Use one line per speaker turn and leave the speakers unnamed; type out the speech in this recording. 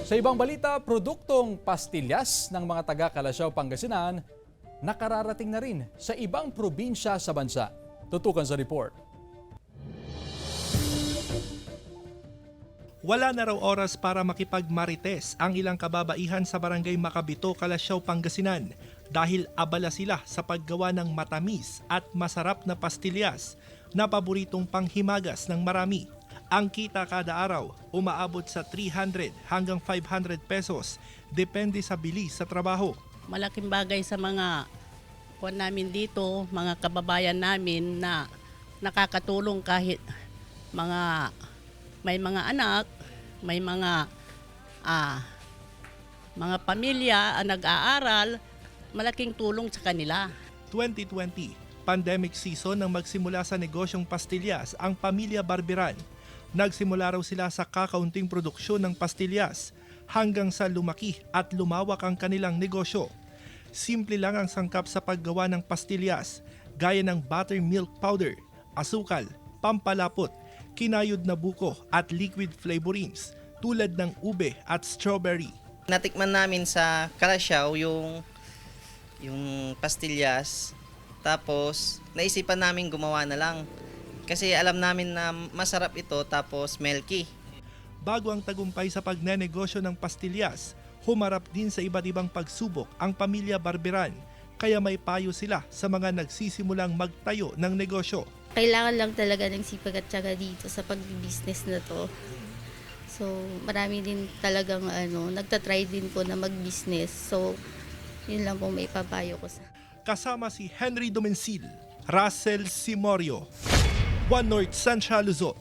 Sa ibang balita, produktong pastillas ng mga taga Calasiao, Pangasinan nakararating na rin sa ibang probinsya sa bansa. Tutukan sa report.
Wala na raw oras para makipagmarites ang ilang kababaihan sa barangay Macabito, Calasiao, Pangasinan dahil abala sila sa paggawa ng matamis at masarap na pastillas na paboritong panghimagas ng marami. Ang kita kada araw umaabot sa 300 hanggang 500 pesos depende sa bilis sa trabaho.
Malaking bagay sa mga kuwan namin dito, mga kababayan namin na nakakatulong kahit may mga anak, may mga pamilya nag-aaral, malaking tulong sa kanila.
2020, pandemic season nang magsimula sa negosyong pastillas ang pamilya Barberan. Nagsimula raw sila sa kakaunting produksyon ng pastillas hanggang sa lumaki at lumawak ang kanilang negosyo. Simple lang ang sangkap sa paggawa ng pastillas gaya ng buttermilk powder, asukal, pampalapot, kinayod na buko at liquid flavorings tulad ng ube at strawberry.
Natikman namin sa Calasiao yung pastillas, tapos naisipan namin gumawa na lang. Kasi alam namin na masarap ito tapos milky.
Bago ang tagumpay sa pagnenegosyo ng pastillas, humarap din sa iba't ibang pagsubok ang pamilya Barberan. Kaya may payo sila sa mga nagsisimulang magtayo ng negosyo.
Kailangan lang talaga ng sipag at syaga dito sa pag-business na to. So marami din talagang nagtatry din po na mag-business. So yun lang po may papayo ko sa.
Kasama si Henry Domencil, Russell Simorio, One North Central Luzon.